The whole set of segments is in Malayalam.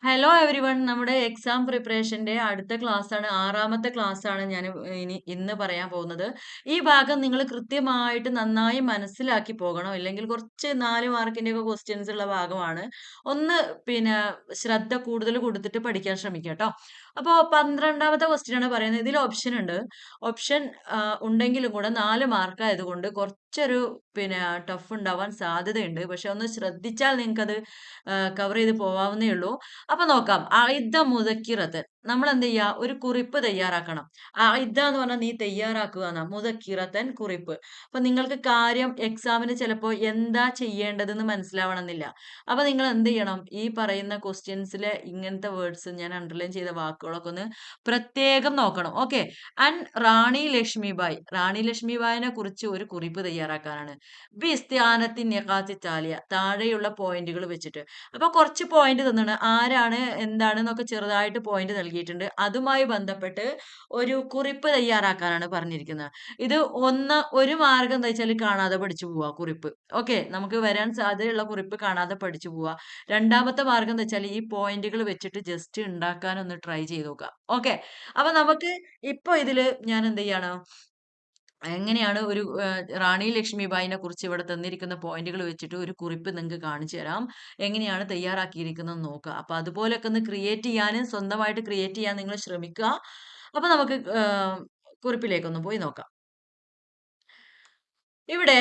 ഹലോ എവരി വൺ, നമ്മുടെ എക്സാം പ്രിപ്പറേഷന്റെ അടുത്ത ക്ലാസ് ആണ്, ആറാമത്തെ ക്ലാസ് ആണ് ഞാൻ ഇന്ന് പറയാൻ പോകുന്നത്. ഈ ഭാഗം നിങ്ങൾ കൃത്യമായിട്ട് നന്നായി മനസ്സിലാക്കി പോകണം, ഇല്ലെങ്കിൽ കുറച്ച് 4 മാർക്കിന്റെ ഒക്കെ ക്വസ്റ്റ്യൻസ് ഉള്ള ഭാഗമാണ്. ഒന്ന് പിന്നെ ശ്രദ്ധ കൂടുതൽ കൊടുത്തിട്ട് പഠിക്കാൻ ശ്രമിക്കുക കേട്ടോ. അപ്പോൾ 12ാമത്തെ ക്വസ്റ്റ്യൻ ആണ് പറയുന്നത്. ഇതിൽ ഓപ്ഷൻ ഉണ്ട്. ഓപ്ഷൻ ഉണ്ടെങ്കിലും കൂടെ 4 മാർക്ക് ആയതുകൊണ്ട് കുറച്ചൊരു ടഫ് ഉണ്ടാവാൻ സാധ്യതയുണ്ട്. പക്ഷെ ഒന്ന് ശ്രദ്ധിച്ചാൽ നിങ്ങൾക്കത് കവർ ചെയ്ത് പോവാവുന്നേ ഉള്ളൂ. അപ്പൊ നോക്കാം. അഇദ മുദക്കിറത്ത്. നമ്മൾ എന്ത് ചെയ്യാ? ഒരു കുറിപ്പ് തയ്യാറാക്കണം. അഇദ എന്ന് പറഞ്ഞാൽ നീ തയ്യാറാക്കുക എന്നാ. മുദക്കിറത്തൻ കുറിപ്പ്. അപ്പൊ നിങ്ങൾക്ക് കാര്യം എക്സാമിന് ചിലപ്പോ എന്താ ചെയ്യേണ്ടതെന്ന് മനസ്സിലാവണമെന്നില്ല. അപ്പൊ നിങ്ങൾ എന്ത് ചെയ്യണം? ഈ പറയുന്ന ക്വസ്റ്റ്യൻസിലെ ഇങ്ങനത്തെ വേർഡ്സ്, ഞാൻ അണ്ടർലൈൻ ചെയ്ത വാക്കുകളൊക്കെ ഒന്ന് പ്രത്യേകം നോക്കണം. ഓക്കെ. റാണി ലക്ഷ്മിബായി. റാണി ലക്ഷ്മിബായിനെ കുറിച്ച് ഒരു കുറിപ്പ് തയ്യാറാക്കാനാണ്. ബി ഇസ്തിയാനത്തി നിഖാത്തി താലിയ. താഴെയുള്ള പോയിന്റുകൾ വെച്ചിട്ട്. അപ്പൊ കുറച്ച് പോയിന്റ് തന്നിട്ടുണ്ട്. ആരാണ് എന്താണ് എന്നൊക്കെ ചെറുതായിട്ട് പോയിന്റ് നൽകിയിട്ടുണ്ട്. അതുമായി ബന്ധപ്പെട്ട് ഒരു കുറിപ്പ് തയ്യാറാക്കാനാണ് പറഞ്ഞിരിക്കുന്നത്. ഇത് ഒരു മാർഗം എന്താ വെച്ചാൽ കാണാതെ പഠിച്ചു പോവാ കുറിപ്പ്. ഓക്കെ, നമുക്ക് വരാൻ സാധ്യതയുള്ള കുറിപ്പ് കാണാതെ പഠിച്ചു പോവാ. രണ്ടാമത്തെ മാർഗം എന്താ വെച്ചാൽ ഈ പോയിന്റുകൾ വെച്ചിട്ട് ജസ്റ്റ് ഉണ്ടാക്കാൻ ഒന്ന് ട്രൈ ചെയ്ത് നോക്കാം. ഓക്കെ, അപ്പൊ നമുക്ക് ഇപ്പൊ ഇതില് ഞാൻ എന്ത് ചെയ്യാണ്, എങ്ങനെയാണ് ഒരു റാണി ലക്ഷ്മിബായിനെ കുറിച്ച് ഇവിടെ തന്നിരിക്കുന്ന പോയിന്റുകൾ വെച്ചിട്ട് ഒരു കുറിപ്പ് നിങ്ങൾക്ക് കാണിച്ചു തരാം. എങ്ങനെയാണ് തയ്യാറാക്കിയിരിക്കുന്നത് നോക്കുക. അപ്പൊ അതുപോലൊക്കെ ഒന്ന് ക്രിയേറ്റ് ചെയ്യാൻ, സ്വന്തമായിട്ട് ക്രിയേറ്റ് ചെയ്യാൻ നിങ്ങൾ ശ്രമിക്കുക. അപ്പൊ നമുക്ക് കുറിപ്പിലേക്കൊന്ന് പോയി നോക്കാം. ഇവിടെ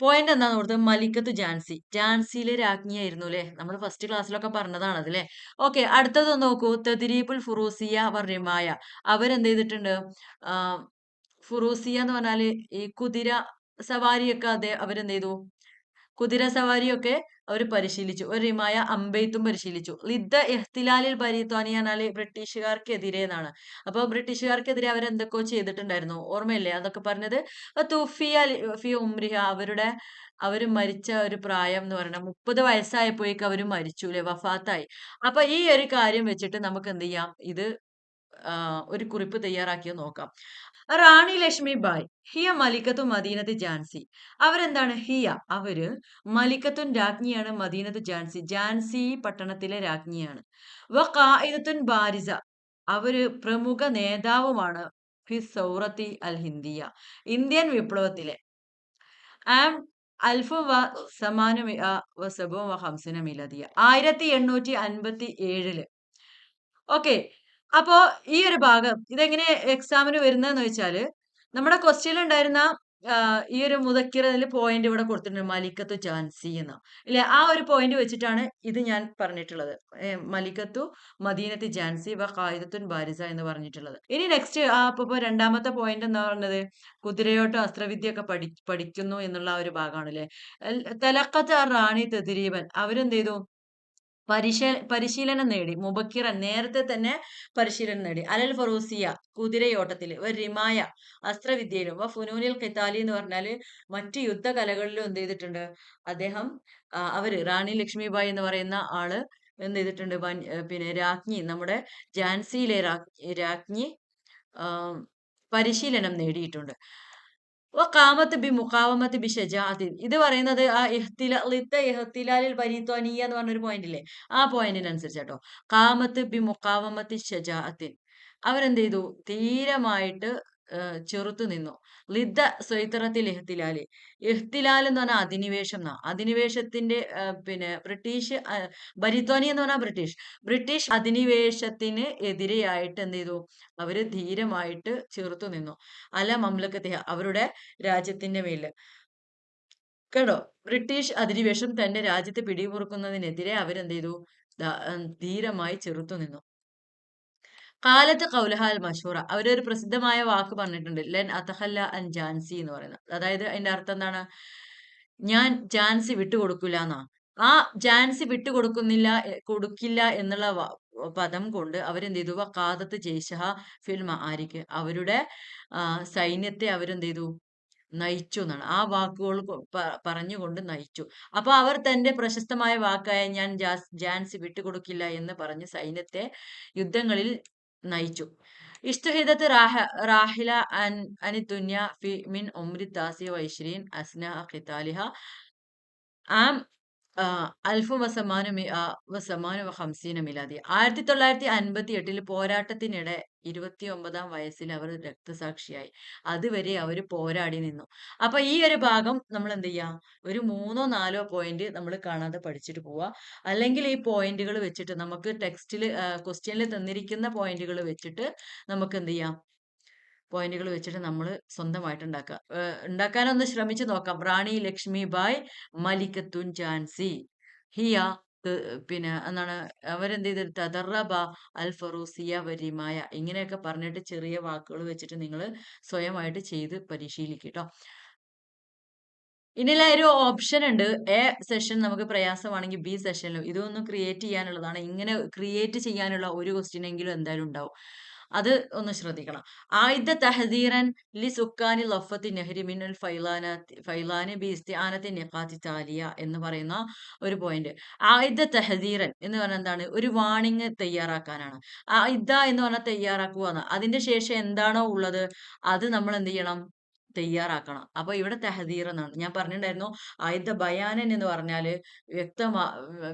പോയിന്റ് എന്താന്ന് കൊടുത്തത്? മലിക്കത്ത് ജാൻസി. ജാൻസിയിലെ രാജ്ഞിയായിരുന്നു അല്ലെ. നമ്മൾ ഫസ്റ്റ് ക്ലാസ്സിലൊക്കെ പറഞ്ഞതാണ് അതല്ലേ. ഓക്കെ, അടുത്തത് നോക്കൂ. തെദ്രീബുൽ ഫുറൂസിയ അവർ റിമായ. അവരെന്ത് ചെയ്തിട്ടുണ്ട്? ആ, ഫുറൂസിയ എന്ന് പറഞ്ഞാല് ഈ കുതിര സവാരിയൊക്കെ അവരെന്ത് ചെയ്തു? കുതിര സവാരിയൊക്കെ അവർ പരിശീലിച്ചു. ഒരു റിമായ അമ്പെയ്ത്തും പരിശീലിച്ചു. ലിദ്ദ ഇഹ്തിലാലിൽ ബരീത്വാനി പറഞ്ഞാല് ബ്രിട്ടീഷുകാർക്കെതിരെ എന്നാണ്. അപ്പൊ ബ്രിട്ടീഷുകാർക്കെതിരെ അവരെന്തൊക്കെയോ ചെയ്തിട്ടുണ്ടായിരുന്നു, ഓർമ്മയില്ലേ അതൊക്കെ പറഞ്ഞത്? തുഫിയ ഫി ഉംരിഹ. അവര് മരിച്ച ഒരു പ്രായം എന്ന് പറയുന്നത് 30 വയസ്സായപ്പോഴേക്ക് അവര് മരിച്ചു അല്ലെ, വഫാത്തായി. അപ്പൊ ഈ ഒരു കാര്യം വെച്ചിട്ട് നമുക്ക് എന്ത് ചെയ്യാം? ഇത് ഒരു കുറിപ്പ് തയ്യാറാക്കിയോ നോക്കാം. റാണി ലക്ഷ്മി ബായ് ഹിയ മലിക്കത്തു മദീനത്ത് ജാൻസി. അവരെന്താണ്? അവര് മലിക്കത്തുൻ രാജ്ഞിയാണ്, മദീനത്ത് ജാൻസി ജാൻസി പട്ടണത്തിലെ രാജ്ഞിയാണ്. വ ഖായിദത്തുൻ ബാരിസ. അവര് പ്രമുഖ നേതാവുമാണ്. ഫി സൗറത്തി അൽ ഹിന്ദിയ. ഇന്ത്യൻ വിപ്ലവത്തിലെ. ആം അൽഫും വ സമാനു വ സബും വ ഹംസിന മിലദിയ. 1857. ഓക്കെ. അപ്പോ ഈ ഒരു ഭാഗം ഇതെങ്ങനെ എക്സാമിന് വരുന്നതെന്ന് വെച്ചാല്, നമ്മുടെ ക്വസ്റ്റ്യനിൽ ഉണ്ടായിരുന്ന ഈ ഒരു മുദക്കിറതിൽ പോയിന്റ് ഇവിടെ കൊടുത്തിട്ടുണ്ട്. മലിക്കത്തു ജാൻസി എന്ന ഇല്ലേ, ആ ഒരു പോയിന്റ് വെച്ചിട്ടാണ് ഇത് ഞാൻ പറഞ്ഞിട്ടുള്ളത്. മലിക്കത്തു മദീനത്ത് ജാൻസി വ ഖായിദത്തുൻ ബാരിസ എന്ന് പറഞ്ഞിട്ടുള്ളത്. ഇനി നെക്സ്റ്റ് അപ്പൊ രണ്ടാമത്തെ പോയിന്റ് എന്താ പറഞ്ഞത്? കുതിരയോട്ടം അസ്ത്രവിദ്യ ഒക്കെ പഠിക്കുന്നു എന്നുള്ള ആ ഒരു ഭാഗമാണ് അല്ലെ. തലക്കത്ത് റാണി തെതിരീബൻ. അവരെന്ത് ചെയ്തു? പരിശീലനം നേടി. മുബക്കിറൻ നേരത്തെ തന്നെ പരിശീലനം നേടി. അലൽ ഫറൂസിയ കുതിരയോട്ടത്തില്. റിമായ അസ്ത്രവിദ്യയിലും. ഫുനൂനിൽ ഖിതാലി എന്ന് പറഞ്ഞാല് മറ്റു യുദ്ധകലകളിലും എന്ത് ചെയ്തിട്ടുണ്ട്? അദ്ദേഹം അവര് റാണി ലക്ഷ്മിബായി എന്ന് പറയുന്ന ആള് എന്ത് ചെയ്തിട്ടുണ്ട്? രാജ്ഞി, നമ്മുടെ ഝാൻസിയിലെ രാജ്ഞി ആ, പരിശീലനം നേടിയിട്ടുണ്ട്. കാമത്ത് ബി മുഖാവമത്ത് ബി ഷജാഅത്തിൻ. ഇത് പറയുന്നത് ആ ഇഹ്തിലാലിൽ ബരീത്വാനിയ എന്ന് പറഞ്ഞൊരു പോയിന്റ് ഇല്ലേ, ആ പോയിന്റിനനുസരിച്ചാട്ടോ. കാമത്ത് ബി മുഖാവമത്തി ഷജാഅത്തിൻ. അവരെന്ത് ചെയ്തു? ധീരമായിട്ട് ചെറുത്തു നിന്നു. ലിദ്ദ സ്വൈത്തറത്തിൽ ഇഹ്തിലാല്. ഇഹ്തിലാൽ എന്ന് പറഞ്ഞാൽ അധിനിവേശം എന്നാ. അധിനിവേശത്തിന്റെ ബ്രിട്ടീഷ് ബരിത്വാനി എന്ന് പറഞ്ഞാൽ ബ്രിട്ടീഷ് അധിനിവേശത്തിന് എതിരെയായിട്ട് എന്ത് ചെയ്തു? അവര് ധീരമായിട്ട് ചെറുത്തു നിന്നു. അല മംലക്കത്തെ, അവരുടെ രാജ്യത്തിന്റെ മേല്. കേട്ടോ, ബ്രിട്ടീഷ് അധിനിവേശം തന്റെ രാജ്യത്തെ പിടിമുറുക്കുന്നതിനെതിരെ അവരെന്ത് ചെയ്തു? ധീരമായി ചെറുത്തു നിന്നു. കാലത്ത് കൗലഹാൽ മഷൂറ. അവരൊരു പ്രസിദ്ധമായ വാക്ക് പറഞ്ഞിട്ടുണ്ട്. ലെൻ അതഹല്ല അൻ ജാൻസി എന്ന് പറയുന്നത്. അതായത് അതിന്റെ അർത്ഥം എന്താണ്? ഞാൻ ജാൻസി വിട്ടുകൊടുക്കില്ല എന്നാ. ആ ജാൻസി കൊടുക്കില്ല എന്നുള്ള പദം കൊണ്ട് അവരെന്ത് ചെയ്തു? കാദത്ത് ജയ്ഷഹ ഫിൽ മആരിക്. അവരുടെ സൈന്യത്തെ അവരെന്ത് ചെയ്തു? നയിച്ചു എന്നാണ്. ആ വാക്കുകൾ പറഞ്ഞുകൊണ്ട് നയിച്ചു. അപ്പൊ അവർ തന്റെ പ്രശസ്തമായ വാക്കായ ഞാൻ ജാൻസി വിട്ടുകൊടുക്കില്ല എന്ന് പറഞ്ഞ് സൈന്യത്തെ യുദ്ധങ്ങളിൽ നയിച്ചു. ഇഷ്തുഹിദത്ത് റാഹില അനി ദുന്യ ഫി മിൻ ഉംരി താസി വൈശ്രീൻ അസ്ന ഖിതാലിഹ ആം അൽഫും വസമാനും വസമാനും ഹംസീന മിലാദി 1958 പോരാട്ടത്തിനിടെ 29-ാം വയസ്സിൽ അവർ രക്തസാക്ഷിയായി. അതുവരെ അവർ പോരാടി നിന്നു. അപ്പൊ ഈ ഒരു ഭാഗം നമ്മൾ എന്ത് ചെയ്യാ, ഒരു 3-4 പോയിന്റ് നമ്മൾ കാണാതെ പഠിച്ചിട്ട് പോവാ. അല്ലെങ്കിൽ ഈ പോയിന്റുകൾ വെച്ചിട്ട് നമുക്ക് ടെക്സ്റ്റിൽ ക്വസ്റ്റ്യനിൽ തന്നിരിക്കുന്ന പോയിന്റുകൾ വെച്ചിട്ട് നമുക്ക് എന്ത് ചെയ്യാം, പോയിന്റുകൾ വെച്ചിട്ട് നമ്മൾ സ്വന്തമായിട്ട് ഉണ്ടാക്കുക. ഉണ്ടാക്കാനൊന്ന് ശ്രമിച്ചു നോക്കാം. റാണി ലക്ഷ്മി ബായ് മലികത്തുൻ ഝാൻസി ഹിയ പിന്നെ എന്താണ് അവരെന്ത് ചെയ്ത് തദറബ അൽ ഫറൂസിയ വരിമായ ഇങ്ങനെയൊക്കെ പറഞ്ഞിട്ട് ചെറിയ വാക്കുകൾ വെച്ചിട്ട് നിങ്ങൾ സ്വയമായിട്ട് ചെയ്ത് പരിശീലിക്കുക കേട്ടോ. ഇനിയുള്ള ഒരു ഓപ്ഷൻ ഉണ്ട്. എ സെഷൻ നമുക്ക് പ്രയാസമാണെങ്കിൽ ബി സെഷനിലും ഇതൊന്ന് ക്രിയേറ്റ് ചെയ്യാനുള്ളതാണ്. ഇങ്ങനെ ക്രിയേറ്റ് ചെയ്യാനുള്ള ഒരു ക്വസ്റ്റ്യൻ എങ്കിലും എന്തായാലും ഉണ്ടാവും. അത് ഒന്ന് ശ്രദ്ധിക്കണം. ആയിദ തഹദീറൻ ലി സുക്കാനി ലഫത്തി നെഹ്രി മിനുൽ ഫൈലാനി ബി ഇസ്തിആനത്തി നിഖാത്തി താലിയ എന്ന് പറയുന്ന ഒരു പോയിന്റ്. ആയിദ തഹദീറൻ എന്ന് പറഞ്ഞാൽ എന്താണ്, ഒരു വാണിംഗ് തയ്യാറാക്കാനാണ്. ആയിദ എന്ന് പറഞ്ഞാൽ തയ്യാറാക്കുക. അതിന്റെ ശേഷം എന്താണോ ഉള്ളത് അത് നമ്മൾ എന്ത് ചെയ്യണം, തയ്യാറാക്കണം. അപ്പൊ ഇവിടെ തെഹദീർ എന്നാണ് ഞാൻ പറഞ്ഞിട്ടുണ്ടായിരുന്നു. ആയിത്ത ബയാനൻ എന്ന് പറഞ്ഞാല്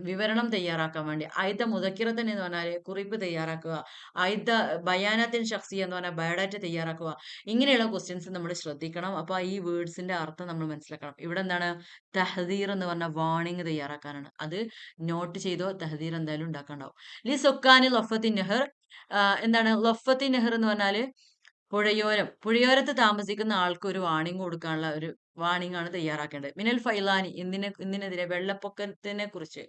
വിവരണം തയ്യാറാക്കാൻ വേണ്ടി. ആയിത്ത മുദക്കിറത്തൻ എന്ന് പറഞ്ഞാല് കുറിപ്പ് തയ്യാറാക്കുക. ആയിത്ത ബയാനത്തിൻ ഷഖ്സിയ എന്ന് പറഞ്ഞാൽ ബയോഡാറ്റ തയ്യാറാക്കുക. ഇങ്ങനെയുള്ള ക്വസ്റ്റ്യൻസ് നമ്മൾ ശ്രദ്ധിക്കണം. അപ്പൊ ഈ വേർഡ്സിന്റെ അർത്ഥം നമ്മൾ മനസ്സിലാക്കണം. ഇവിടെ എന്താണ്, തഹദീർ എന്ന് പറഞ്ഞ വാണിംഗ് തയ്യാറാക്കാനാണ്. അത് നോട്ട് ചെയ്തോ, തഹദീർ എന്തായാലും ഉണ്ടാക്കാണ്ടാവും. ലി സുക്കാനി ലൊഫത്തിൻ നെഹർ, എന്താണ് ലൊഫത്തിൻ നെഹർ എന്ന് പറഞ്ഞാല് പുഴയോരത്ത് താമസിക്കുന്ന ആൾക്ക് ഒരു വാണിംഗ് കൊടുക്കാനുള്ള ഒരു വാണിംഗ് ആണ് തയ്യാറാക്കേണ്ടത്. മിനൽ ഫൈലാനി ഇന്തിനെതിരെ വെള്ളപ്പൊക്കത്തിനെ കുറിച്ച്.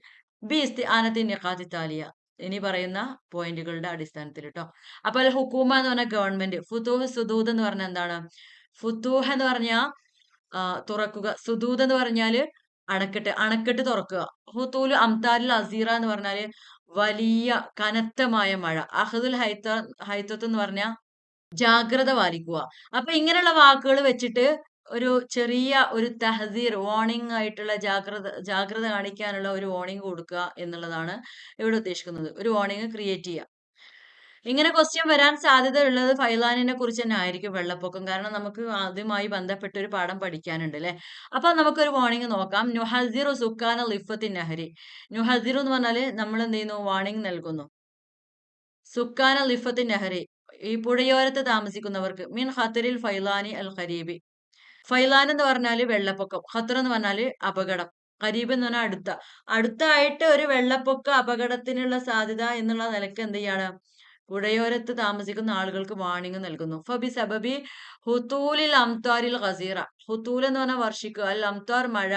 ബി ഇസ്തിആനത്തി നിഖാത്തി താലിയ ഇനി പറയുന്ന പോയിന്റുകളുടെ അടിസ്ഥാനത്തിൽ കേട്ടോ. അപ്പൊ അൽ ഹുക്കൂമ എന്ന് പറഞ്ഞാൽ ഗവൺമെന്റ്. ഫുതൂഹ് സുദൂദ് എന്ന് പറഞ്ഞാൽ എന്താണ്, ഫുതൂഹ് എന്ന് പറഞ്ഞാൽ തുറക്കുക, സുദൂദ് എന്ന് പറഞ്ഞാല് അണക്കെട്ട് തുറക്കുക. ഹുതൂല് അംതാലിൽ അസീറ എന്ന് പറഞ്ഞാല് വലിയ കനത്തമായ മഴ. അഹദുൽ ഹൈത്തത്ത് എന്ന് പറഞ്ഞാൽ ജാഗ്രത പാലിക്കുക. അപ്പൊ ഇങ്ങനെയുള്ള വാക്കുകൾ വെച്ചിട്ട് ഒരു ചെറിയ ഒരു തഹദീർ വാർണിംഗ് ആയിട്ടുള്ള ജാഗ്രത കാണിക്കാനുള്ള ഒരു വാർണിംഗ് കൊടുക്കുക എന്നുള്ളതാണ് ഇവിടെ ഉദ്ദേശിക്കുന്നത്. ഒരു വാർണിംഗ് ക്രിയേറ്റ് ചെയ്യുക. ഇങ്ങനെ ക്വസ്റ്റ്യൻ വരാൻ സാധ്യത ഉള്ളത് ഫൈലാനിനെ കുറിച്ച് തന്നെ ആയിരിക്കും, വെള്ളപ്പൊക്കം. കാരണം നമുക്ക് അതുമായി ബന്ധപ്പെട്ട ഒരു പാഠം പഠിക്കാനുണ്ട് അല്ലെ. അപ്പൊ നമുക്കൊരു വാർണിംഗ് നോക്കാം. നുഹസിറു സുക്കാന ലിഫത്തിൻ നഹരി. നുഹസിറു എന്ന് പറഞ്ഞാല് നമ്മൾ എന്ത് ചെയ്യുന്നു, വാർണിംഗ് നൽകുന്നു. സുക്കാന ലിഫത്തിൻ നെഹ്റി, ഈ പുഴയോരത്ത് താമസിക്കുന്നവർക്ക്. മിൻ ഖത്തറിൽ ഫൈലാനി അൽ ഖരീബി. ഫൈലാൻ എന്ന് പറഞ്ഞാല് വെള്ളപ്പൊക്കം, ഖത്തർ എന്ന് പറഞ്ഞാല് അപകടം, ഖരീബ് എന്ന് പറഞ്ഞാൽ അടുത്തായിട്ട് ഒരു വെള്ളപ്പൊക്ക അപകടത്തിനുള്ള സാധ്യത എന്നുള്ള നിലക്ക് എന്ത് ചെയ്യാണ്, പുഴയോരത്ത് താമസിക്കുന്ന ആളുകൾക്ക് വാണിംഗ് നൽകുന്നു. ഫബി സബബി ഹുത്തൂലിൽ അംതാരിൽ ഖസീറ. ഹുത്തൂൽ എന്ന് പറഞ്ഞാൽ വർഷിക്കുക, അൽ അംതാർ മഴ,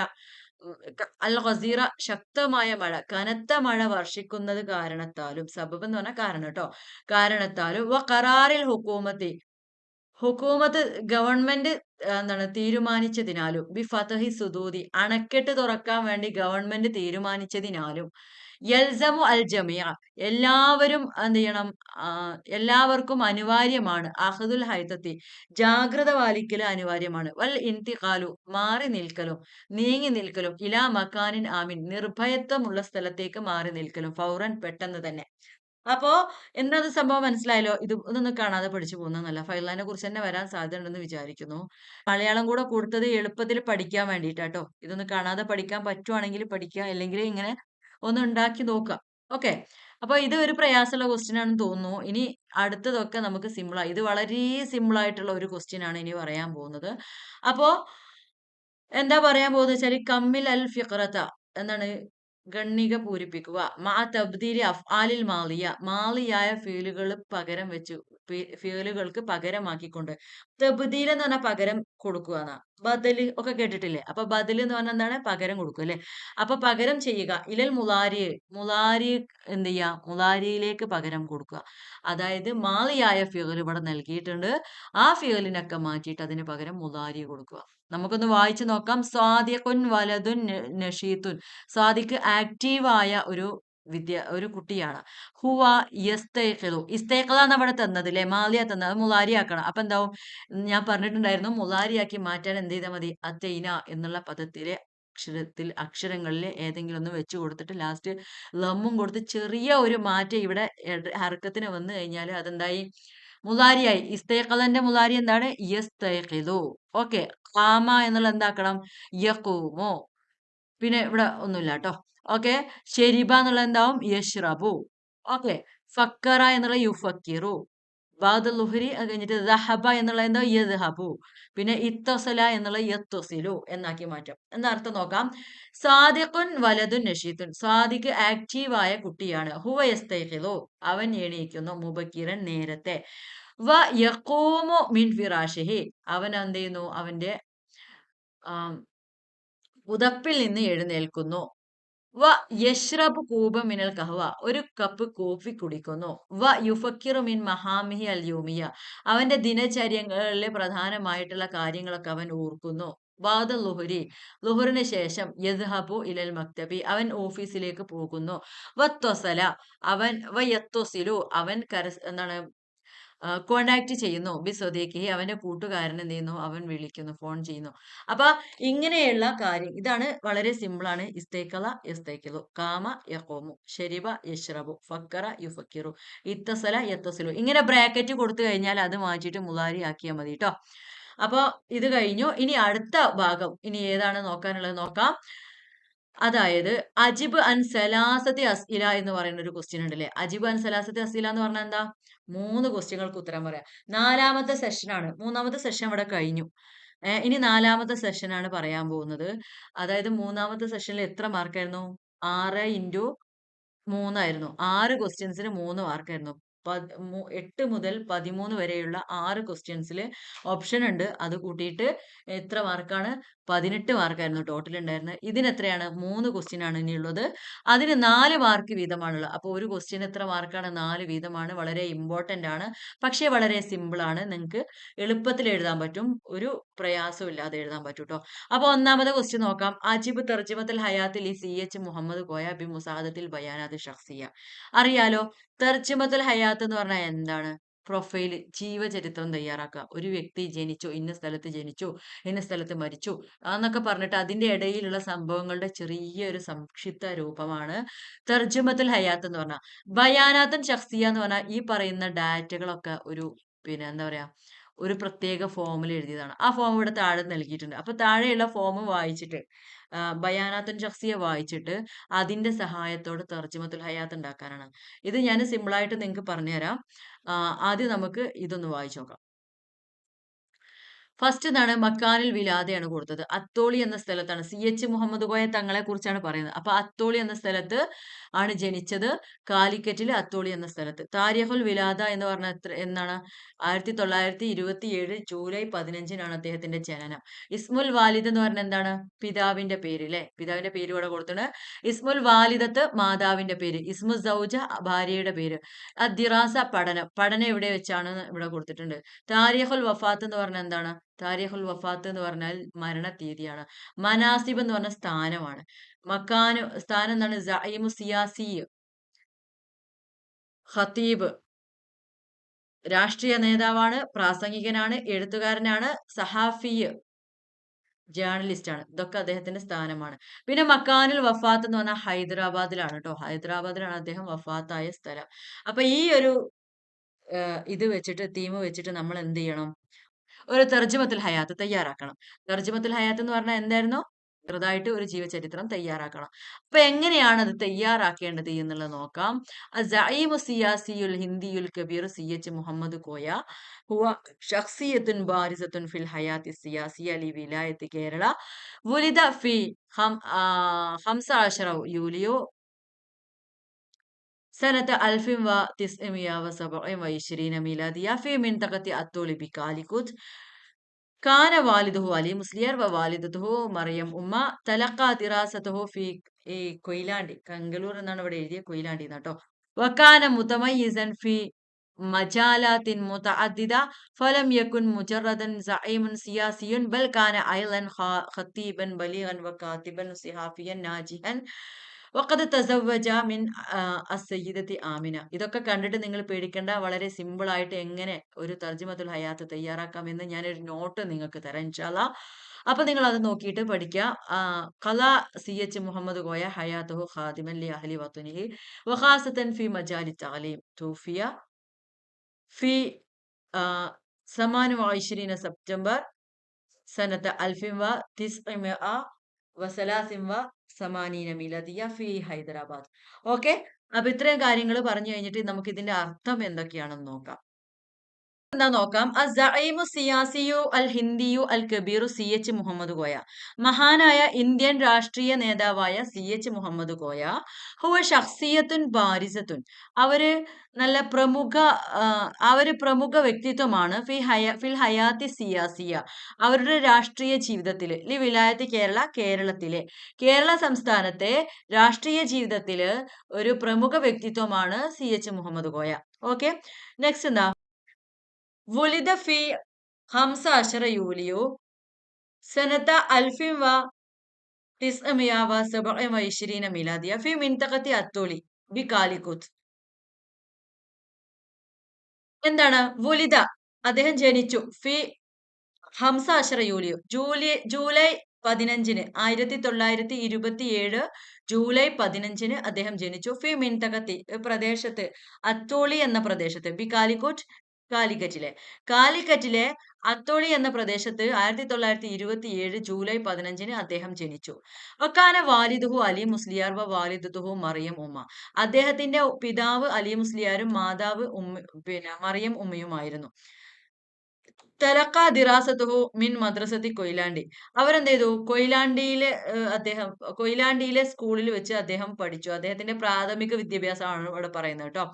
അൽ ഖസീറ ശക്തമായ മഴ, കനത്ത മഴ വർഷിക്കുന്നത് കാരണത്താലും, സബബ് എന്ന് പറഞ്ഞാൽ കാരണം കേട്ടോ, കാരണത്താലും വ ഖറാറിൽ ഹുക്കൂമത്ത് ഗവൺമെന്റ് എന്താണ് തീരുമാനിച്ചതിനാലും, ബി ഫതഹി സുദൂദി അണക്കെട്ട് തുറക്കാൻ വേണ്ടി ഗവൺമെന്റ് തീരുമാനിച്ചതിനാലും, യൽസമു അൽ ജമിയ എല്ലാവരും എന്ത് ചെയ്യണം, എല്ലാവർക്കും അനിവാര്യമാണ്, അഹദുൽ ഹൈതത്തി ജാഗ്രത പാലിക്കൽ അനിവാര്യമാണ്, വൽ ഇന്തിഖാലു മാറി നിൽക്കലും നീങ്ങി നിൽക്കലും, ഇലാ മക്കാനിൻ ആമിൻ നിർഭയത്വമുള്ള സ്ഥലത്തേക്ക് മാറി നിൽക്കലും, ഫൗറൻ പെട്ടെന്ന് തന്നെ. അപ്പോ എന്താ സംഭവം മനസ്സിലായല്ലോ. ഇതൊന്നും കാണാതെ പഠിച്ചു പോകുന്നതല്ല. ഫൈലാനെ കുറിച്ച് തന്നെ വരാൻ സാധ്യത ഉണ്ടെന്ന് വിചാരിക്കുന്നു. മലയാളം കൂടെ കൊടുത്തത് എളുപ്പത്തിൽ പഠിക്കാൻ വേണ്ടിയിട്ടാട്ടോ. ഇതൊന്ന് കാണാതെ പഠിക്കാൻ പറ്റുവാണെങ്കിൽ പഠിക്കുക, അല്ലെങ്കിൽ ഇങ്ങനെ ഒന്ന് ഉണ്ടാക്കി നോക്കുക. ഓക്കെ. അപ്പൊ ഇത് ഒരു പ്രയാസമുള്ള ക്വസ്റ്റ്യൻ ആണെന്ന് തോന്നുന്നു. ഇനി അടുത്തതൊക്കെ നമുക്ക് സിമ്പിളായി, ഇത് വളരെ സിമ്പിൾ ആയിട്ടുള്ള ഒരു ക്വസ്റ്റ്യൻ ആണ് ഇനി പറയാൻ പോകുന്നത്. അപ്പോ എന്താ പറയാൻ പോകുന്നത് വെച്ചാല് കമ്മിൽ അൽ ഫിഖ്റത എന്താണ്, ഗണ്ണിക പൂരിപ്പിക്കുക. മാ തബ്ദീലി അഫ്ആലിൽ മാളിയ മാളിയായ ഫീലുകൾ പകരം വെച്ചു, ഫീലുകൾക്ക് പകരമാക്കിക്കൊണ്ട്. തബ്ദീൽ എന്ന് പറഞ്ഞാൽ പകരം കൊടുക്കുക എന്നാ. ബദല് ഒക്കെ കേട്ടിട്ടില്ലേ. അപ്പൊ ബദൽ എന്ന് പറഞ്ഞാൽ എന്താണ്, പകരം കൊടുക്കുക അല്ലെ. അപ്പൊ പകരം ചെയ്യുക. ഇലൽ മുലാരി എന്ത് ചെയ്യാ, മുലാരിയിലേക്ക് പകരം കൊടുക്കുക. അതായത് മാളിയായ ഫീൽ ഇവിടെ നൽകിയിട്ടുണ്ട്, ആ ഫീലിനൊക്കെ മാറ്റിയിട്ട് അതിന് പകരം മുലാരി കൊടുക്കുക. നമുക്കൊന്ന് വായിച്ചു നോക്കാം. സ്വാദിഖുൻ വലതുൻ നഷീത്തുൻ. സ്വാദിഖ് ആക്റ്റീവായ ഒരു കുട്ടിയാണ്. ഹുവ യസ്തൈഖിളു. ഇസ്തൈഖിള എന്ന് അവിടെ തന്നത് അല്ലെ, മാലിയ തന്നത്, അത് മുലാരി ആക്കണം. അപ്പൊ എന്താവും, ഞാൻ പറഞ്ഞിട്ടുണ്ടായിരുന്നു മുലാരിയാക്കി മാറ്റാൻ എന്ത് ചെയ്താൽ മതി, അത്തൈന എന്നുള്ള പദത്തിലെ അക്ഷരങ്ങളിൽ ഏതെങ്കിലും ഒന്ന് വെച്ച് കൊടുത്തിട്ട് ലാസ്റ്റ് ലമ്മും കൊടുത്ത് ചെറിയ ഒരു മാറ്റം ഇവിടെ ഹർക്കത്തിന് വന്നു കഴിഞ്ഞാൽ അതെന്തായി, മുലാരിയായി. ഇസ്തൈഖലന്റെ മുലാരി എന്താണ്, യസ്തൈഖിലു. ഓക്കെ. ഖാമ എന്നുള്ള എന്താക്കണം, യഖൂമു. പിന്നെ ഇവിടെ ഒന്നുമില്ല കേട്ടോ. ഓക്കെ. ഷെരിബ എന്നുള്ള എന്താവും? യഷ്റബു. ഓക്കെ. ഫക്കറ എന്നുള്ള യുഫക്കിറു. ബാദ ലുഹരി അത് കഴിഞ്ഞിട്ട് ദഹബ എന്നുള്ള എന്താ? യദ്ഹബു. പിന്നെ ഇത്തസല എന്നുള്ള യത്തുസിലു എന്നാക്കി മാറ്റാം. എന്താ അർത്ഥം നോക്കാം. സാദിഖുൻ വലതുൻ നഷീത്തുൻ. സാദിഖ് ആക്റ്റീവായ കുട്ടിയാണ്. ഹുവ യസ്തൈഖിദു. അവൻ എണീക്കുന്നു. മുബക്കിറൻ നേരത്തെ. വ യഖൂമു മിൻ ഫിറാഷിഹി. അവൻ എന്ത് ചെയ്യുന്നു? അവന്റെ ആം, പുതപ്പിൽ നിന്ന് എഴുന്നേൽക്കുന്നു. വ യഷ്റബു കൂബ മിനൽ കഹ്വ. ഒരു കപ്പ് കോഫി കുടിക്കുന്നു. വ യുഫക്കിറു മിൻ മഹാമിഹി അൽ യൂമിയ. അവന്റെ ദിനചര്യങ്ങളിലെ പ്രധാനമായിട്ടുള്ള കാര്യങ്ങളൊക്കെ അവൻ ഓർക്കുന്നു. ബാദ ലുഹുരി. ലുഹുറിന് ശേഷം യദ്ഹബു ഇലൽ മക്തബി. അവൻ ഓഫീസിലേക്ക് പോകുന്നു. വത്വസല. യത്വസിലു. അവൻ എന്താണ് കോണ്ടാക്ട് ചെയ്യുന്നു. ബി സ്വദേക്കിഹി. അവന്റെ കൂട്ടുകാരൻ എന്ത് ചെയ്യുന്നു? അവൻ വിളിക്കുന്നു, ഫോൺ ചെയ്യുന്നു. അപ്പൊ ഇങ്ങനെയുള്ള കാര്യം ഇതാണ്, വളരെ സിമ്പിൾ ആണ്. ഇസ്തൈക്കല യസ്തൈക്കിലു, കാമ യഖൂമു, ഷരിബ യഷ്റബു, ഫക്കറ യുഫക്കിറു, ഇത്തസല യത്തസിലു. ഇങ്ങനെ ബ്രാക്കറ്റ് കൊടുത്തു കഴിഞ്ഞാൽ അത് മാറ്റിയിട്ട് മുലാരി ആക്കിയാൽ മതി കേട്ടോ. അപ്പൊ ഇത് കഴിഞ്ഞു. ഇനി അടുത്ത ഭാഗം ഇനി ഏതാണ് നോക്കാനുള്ളത് നോക്കാം. അതായത് അജിബ് അൻ സലാസത്തി അസ്ഇല എന്ന് പറയുന്ന ഒരു ക്വസ്റ്റ്യൻ ഉണ്ടല്ലേ. അജിബ് അൻ സലാസത്തി അസ്ഇല എന്ന് പറഞ്ഞാൽ എന്താ? 3 ക്വസ്റ്റ്യങ്ങൾക്ക് ഉത്തരം പറയാം. 4ാമത്തെ സെഷനാണ്. 3ാമത്തെ സെഷൻ ഇവിടെ കഴിഞ്ഞു. ഇനി 4ാമത്തെ സെഷനാണ് പറയാൻ പോകുന്നത്. അതായത് 3ാമത്തെ സെഷനിൽ എത്ര മാർക്കായിരുന്നു? 6 ഇൻറ്റു 3 ആയിരുന്നു. 6 ക്വസ്റ്റ്യൻസിന് 3 മാർക്കായിരുന്നു. 8 മുതൽ 13 വരെയുള്ള 6 ക്വസ്റ്റ്യൻസിൽ ഓപ്ഷൻ ഉണ്ട്. അത് കൂട്ടിയിട്ട് എത്ര മാർക്കാണ്? 18 മാർക്കായിരുന്നു ടോട്ടൽ ഉണ്ടായിരുന്നത്. ഇതിന് എത്രയാണ്? 3 ക്വസ്റ്റ്യൻ ആണ് ഇനിയുള്ളത്. അതിന് 4 മാർക്ക് വീതമാണുള്ളത്. അപ്പോൾ ഒരു ക്വസ്റ്റ്യൻ എത്ര മാർക്കാണ്? 4 വീതമാണ്. വളരെ ഇമ്പോർട്ടന്റ് ആണ്. പക്ഷേ വളരെ സിമ്പിൾ ആണ്. നിങ്ങൾക്ക് എളുപ്പത്തിൽ എഴുതാൻ പറ്റും. ഒരു പ്രയാസവും ഇല്ലാതെ എഴുതാൻ പറ്റും കേട്ടോ. അപ്പോൾ ഒന്നാമത്തെ ക്വസ്റ്റ്യൻ നോക്കാം. അജിബ് തർജിമത്തുൽ ഹയാത്തിൽ CH മുഹമ്മദ് കോയ ബി മുസാദത്തിൽ ബയാനാത്ത് ഷഖ്സിയ. അറിയാലോ, തർജിമത്തുൽ ഹയാത്ത് എന്ന് പറഞ്ഞാൽ എന്താണ്? പ്രൊഫൈൽ, ജീവചരിത്രം തയ്യാറാക്കുക. ഒരു വ്യക്തി ജനിച്ചു, ഇന്ന സ്ഥലത്ത് ജനിച്ചു, ഇന്ന സ്ഥലത്ത് മരിച്ചു എന്നൊക്കെ പറഞ്ഞിട്ട് അതിന്റെ ഇടയിലുള്ള സംഭവങ്ങളുടെ ചെറിയൊരു സംക്ഷിപ്ത രൂപമാണ് തർജുമത്തുൽ ഹയാത്ത് എന്ന് പറഞ്ഞാൽ. ബയാനാത്തുൻ ഷഖ്സിയ എന്ന് പറഞ്ഞാൽ ഈ പറയുന്ന ഡാറ്റകളൊക്കെ ഒരു പിന്നെ എന്താ പറയാ, ഒരു പ്രത്യേക ഫോമിൽ എഴുതിയതാണ്. ആ ഫോം ഇവിടെ താഴെ നൽകിയിട്ടുണ്ട്. അപ്പൊ താഴെയുള്ള ഫോം വായിച്ചിട്ട് ബയാനാത്തുൻ ഷഖ്സിയ വായിച്ചിട്ട് അതിന്റെ സഹായത്തോടെ തർജിമത്തുൽ ഹയാത്ത് ഉണ്ടാക്കാനാണ്. ഇത് ഞാൻ സിമ്പിളായിട്ട് നിങ്ങൾക്ക് പറഞ്ഞുതരാം. ആദ്യം നമുക്ക് ഇതൊന്ന് വായിച്ചു നോക്കാം. ഫസ്റ്റ് എന്താണ്? മക്കാനിൽ വിലാദയാണ് കൊടുത്തത്. അത്തോളി എന്ന സ്ഥലത്താണ്. CH മുഹമ്മദ് കോയ തങ്ങളെ കുറിച്ചാണ് പറയുന്നത്. അപ്പൊ അത്തോളി എന്ന സ്ഥലത്ത് ആണ് ജനിച്ചത്. കാലിക്കറ്റിൽ അത്തോളി എന്ന സ്ഥലത്ത്. താരിഖുൽ വിലാദ എന്ന് പറഞ്ഞ എന്നാണ്? 1927 ജൂലൈ 15-നാണ് അദ്ദേഹത്തിന്റെ ജനനം. ഇസ്മുൽ വാലിദ് എന്ന് പറഞ്ഞ എന്താണ്? പിതാവിന്റെ പേര് അല്ലെ. പിതാവിന്റെ പേര് ഇവിടെ കൊടുത്തിട്ടുണ്ട്. ഇസ്മുൽ വാലിദത്ത് മാതാവിന്റെ പേര്. ഇസ്മു സൗജ ഭാര്യയുടെ പേര്. അദ്ദിറാസ പഠനം. പഠനം എവിടെ വെച്ചാണ് ഇവിടെ കൊടുത്തിട്ടുണ്ട്. താരിഖുൽ വഫാത്ത് എന്ന് പറഞ്ഞാൽ എന്താണ്? താരിഖുൽ വഫാത്ത് എന്ന് പറഞ്ഞാൽ മരണ തീയതിയാണ്. മനാസിബ് എന്ന് പറഞ്ഞ സ്ഥാനമാണ്. മക്കാന് സ്ഥാനം എന്താണ്? സഈമു സിയാസി, ഖതീബ് രാഷ്ട്രീയ നേതാവാണ്, പ്രാസംഗികനാണ്, എഴുത്തുകാരനാണ്, സഹാഫി ജേർണലിസ്റ്റ് ആണ്. ഇതൊക്കെ അദ്ദേഹത്തിന്റെ സ്ഥാനമാണ്. പിന്നെ മക്കാനുൽ വഫാത്ത് എന്ന് പറഞ്ഞാൽ ഹൈദരാബാദിലാണ് കേട്ടോ. ഹൈദരാബാദിലാണ് അദ്ദേഹം വഫാത്തായ സ്ഥലം. അപ്പൊ ഈ ഒരു ഇത് വെച്ചിട്ട് തീം വെച്ചിട്ട് നമ്മൾ എന്ത് ചെയ്യണം? ഒരു തർജ്ജമത്തുൽ ഹയാത്ത് തയ്യാറാക്കണം. തർജ്ജമത്തുൽ ഹയാത്ത് എന്ന് പറഞ്ഞാൽ എന്തായിരുന്നു? ചെറുതായിട്ട് ഒരു ജീവചരിത്രം തയ്യാറാക്കണം. അപ്പൊ എങ്ങനെയാണ് അത് തയ്യാറാക്കേണ്ടത് എന്നുള്ളത് നോക്കാം. സഈമു സിയാസിയുൽ ഹിന്ദിയുൽ കബീർ CH മുഹമ്മദ് കോയ ഹുവ ഷഖ്സിയത്തുൻ ബാരിസത്തുൻ ഫിൽ ഹയാത്തി സിയാസിയ ലി വിലായത്ത് കേരള വുലിദ ഫി 15 യൂലിയോ سنة 1927 ميلادية في منطقة الطول بكاليكوت. كان والده علي مسلير ووالدته مريم أمة. تلقى دراسته في കൊയിലാണ്ടി, കങ്കലൂർ എന്നാണ് ഇവിടെ എഴുതിയ, കൊയിലാണ്ടി എന്നാട്ടോ. وكان متميزا في مجالات متعددة فلم يكن مجردا زعيم سياسي بل كان أيضا خطيبا بليغا وكاتبا صحفيا ناجحا വഖദ് തസവ്വജ മിൻ അസ്സയ്യിദത്തി ആമിന. ഇതൊക്കെ കണ്ടിട്ട് നിങ്ങൾ പേടിക്കേണ്ട. വളരെ സിമ്പിൾ ആയിട്ട് എങ്ങനെ ഒരു തർജിമത്തുൽ ഹയാത്ത് തയ്യാറാക്കാമെന്ന് ഞാനൊരു നോട്ട് നിങ്ങൾക്ക് തരാം ഇൻഷാ അല്ലാ. അപ്പൊ നിങ്ങൾ അത് നോക്കിയിട്ട് പഠിക്കുക. ഖല CH മുഹമ്മദ് കോയ ഹയാത്തുഹു ഖാദിമൻ ലി അഹ്ലി വത്നിഹി വഖാസതൻ ഫി മജാലി തഅലീം. തൂഫിയ ഫി 28 സെപ്റ്റംബർ സനത്ത് 1993. സമാനീന മിലദിയ ഫി ഹൈദരാബാദ്. ഓക്കെ, അപ്പൊ ഇത്രയും കാര്യങ്ങൾ പറഞ്ഞു കഴിഞ്ഞിട്ട് നമുക്ക് ഇതിന്റെ അർത്ഥം എന്തൊക്കെയാണെന്ന് നോക്കാം. എന്താ നോക്കാം. അസ്സഈമു സിയാസിയു അൽ ഹിന്ദിയു അൽ കബീറു CH മുഹമ്മദ് കോയ. മഹാനായ ഇന്ത്യൻ രാഷ്ട്രീയ നേതാവായ CH മുഹമ്മദ് കോയ. ഹുവ ഷഖ്സിയത്തുൻ ബാരിസത്തുൻ. അവര് നല്ല പ്രമുഖ അവര് പ്രമുഖ വ്യക്തിത്വമാണ്. ഫിൽ ഹയാത്തി സിയാസിയ. അവരുടെ രാഷ്ട്രീയ ജീവിതത്തില്. ലി വിലായത്ത് കേരള, കേരളത്തിലെ കേരള സംസ്ഥാനത്തെ രാഷ്ട്രീയ ജീവിതത്തില് ഒരു പ്രമുഖ വ്യക്തിത്വമാണ് CH Muhammad Koya. Okay, next എന്താ. ولد في 15 يوليو سنة 1927 ميلادية في منطقة التولي بكاليكوت. എന്താണ് വുലിദ, അദ്ദേഹം ജനിച്ചു. ഫി 15 യൂലിയോ, ജൂലൈ 15-ന് 1927 ജൂലൈ 15-ന് അദ്ദേഹം ജനിച്ചു. ഫി മിൻതകത്തി, പ്രദേശത്ത്, അത്തോളി എന്ന പ്രദേശത്ത്, ബി കാലിക്കോട്ട്, കാലിക്കറ്റിലെ അത്തോളി എന്ന പ്രദേശത്ത് 1927 ജൂലൈ 15-ന് അദ്ദേഹം ജനിച്ചു. വക്കാന വാലിദുഹു അലി മുസ്ലിയാർ വ വാലിദത്തുഹു മറിയം ഉമ്മ. അദ്ദേഹത്തിന്റെ പിതാവ് അലി മുസ്ലിയാരും മാതാവ് മറിയം ഉമ്മയുമായിരുന്നു. തലക്ക ദിറാസത്തുഹു മിൻ മദ്രസത്തി കൊയിലാണ്ടി. അവരെന്ത് ചെയ്തു, കൊയിലാണ്ടിയിലെ സ്കൂളിൽ വെച്ച് അദ്ദേഹം പഠിച്ചു. അദ്ദേഹത്തിന്റെ പ്രാഥമിക വിദ്യാഭ്യാസമാണ് ഇവിടെ പറയുന്നത് കേട്ടോ.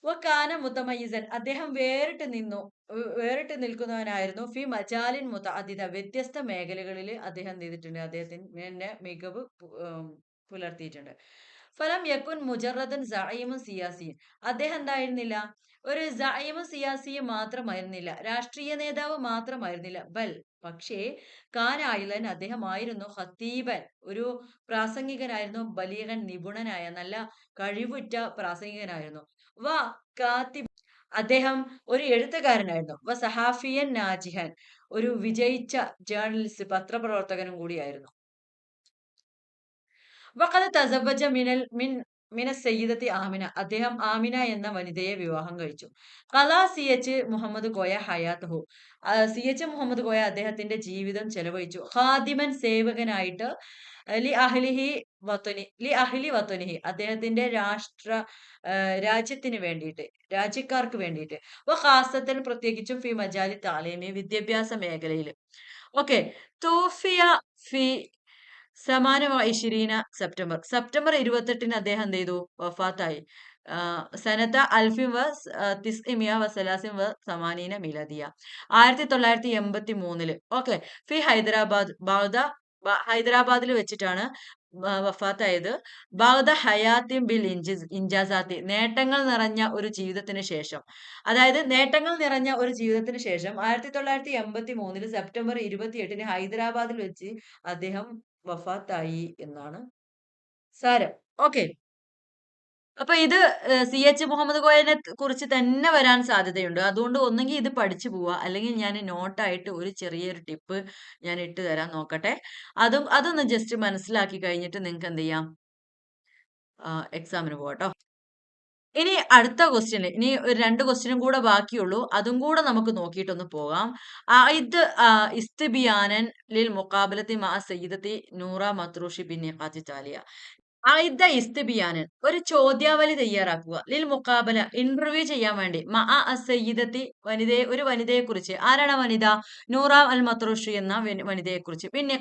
വക്കാന മുത്തമയ്യിസൻ, അദ്ദേഹം വേറിട്ട് നിൽക്കുന്നവനായിരുന്നു. ഫി മജാലിൻ മുതഅദ്ദിദ, വ്യത്യസ്ത മേഖലകളിൽ അദ്ദേഹം എന്ത് ചെയ്തിട്ടുണ്ട്, അദ്ദേഹത്തിന്റെ മികവ് പുലർത്തിയിട്ടുണ്ട്. ഫലം യക്കുൻ മുജറദൻ സഈമുൻ സിയാസിയൻ. അദ്ദേഹം എന്തായിരുന്നില്ല, ഒരു സഈമുൻ സിയാസിയും മാത്രമായിരുന്നില്ല, രാഷ്ട്രീയ നേതാവ് മാത്രമായിരുന്നില്ല. പക്ഷേ കാനായിലൻ, അദ്ദേഹമായിരുന്നു ഖത്തീബൻ, ഒരു പ്രാസംഗികനായിരുന്നു. ബലീഗൻ, നിപുണനായ നല്ല കഴിവുറ്റ പ്രാസംഗികനായിരുന്നു. വ കാത്തിബ്, അദ്ദേഹം ഒരു എഴുത്തുകാരനായിരുന്നു. വ സഹാഫിയൻ നാജിഹൻ, ഒരു വിജയിച്ച ജേർണലിസ്റ്റ്, പത്രപ്രവർത്തകനും കൂടിയായിരുന്നു. വഖദ് തസവ്വജ മിന സയ്യിദത്തി ആമിന, അദ്ദേഹം ആമിന എന്ന വനിതയെ വിവാഹം കഴിച്ചു. ഖലാ CH മുഹമ്മദ് കോയ ഹയാത്തുഹു, CH മുഹമ്മദ് കോയ അദ്ദേഹത്തിന്റെ ജീവിതം ചെലവഴിച്ചു. ഖാദിമൻ, സേവകനായിട്ട്. ലി അഹ്ലി വത്വനിഹി, അദ്ദേഹത്തിന്റെ രാജ്യത്തിന് വേണ്ടിയിട്ട്, രാജ്യക്കാർക്ക് വേണ്ടിയിട്ട്. ഖാസത്തൻ, പ്രത്യേകിച്ചും ഫി മജാലി താലീമി, വിദ്യാഭ്യാസ മേഖലയിൽ. ഓക്കെ, തോഫിയ ഫി സമാന 20 സെപ്റ്റംബർ 28-ന് അദ്ദേഹം എന്ത് ചെയ്തു, വഫാത്തായി. സനത്ത അൽഫിൻ വ തിസ്ഇമിയ വ സലാസിൻ വ സമാനീന മിലദിയ, 1983-ല്. ഓക്കെ, ഫി ഹൈദരാബാദിൽ വെച്ചിട്ടാണ് വഫാത്തായത്. ബാഗ്ദ ഹയാത്തിൻ ബിൽ ഇൻജാസാത്തി, നേട്ടങ്ങൾ നിറഞ്ഞ ഒരു ജീവിതത്തിന് ശേഷം. അതായത് നേട്ടങ്ങൾ നിറഞ്ഞ ഒരു ജീവിതത്തിന് ശേഷം 1983-ല് സെപ്റ്റംബർ 28-ന് ഹൈദരാബാദിൽ വെച്ച് അദ്ദേഹം വഫാത്തായി എന്നാണ് സാരം. ഓക്കെ, അപ്പൊ ഇത് CH മുഹമ്മദ് കോയനെ കുറിച്ച് തന്നെ വരാൻ സാധ്യതയുണ്ട്. അതുകൊണ്ട് ഒന്നെങ്കിൽ ഇത് പഠിച്ചു പോവുക, അല്ലെങ്കിൽ ഞാൻ നോട്ടായിട്ട് ഒരു ചെറിയൊരു ടിപ്പ് ഞാൻ ഇട്ട് തരാൻ നോക്കട്ടെ. അതൊന്ന് ജസ്റ്റ് മനസ്സിലാക്കി കഴിഞ്ഞിട്ട് നിങ്ങൾക്ക് എന്ത് ചെയ്യാം, എക്സാമിന് പോകട്ടോ. ഇനി അടുത്ത ക്വസ്റ്റ്യന്, ഇനി ഒരു 2 ക്വസ്റ്റ്യനും കൂടെ ബാക്കിയുള്ളൂ. അതും കൂടെ നമുക്ക് നോക്കിയിട്ടൊന്ന് പോകാം. ഇത് ഇസ്തിബിയാനൻ ലിൽ മുഖാബലത്തി മാ സയ്യിദത്തി നൂറ മത്രൂഷി ബിൻ താലിയ. ഇസ്തിബിയാനൻ, ഒരു ചോദ്യാവലി തയ്യാറാക്കുക. ലിൽ മുഖാബല, ഇന്റർവ്യൂ ചെയ്യാൻ വേണ്ടി. സയ്യിദത്തി, ഒരു വനിതയെ കുറിച്ച്. ആരാണ് വനിത? നൂറ അൽ മത്രൂഷി എന്ന വനിതയെ കുറിച്ച്. പിന്നെ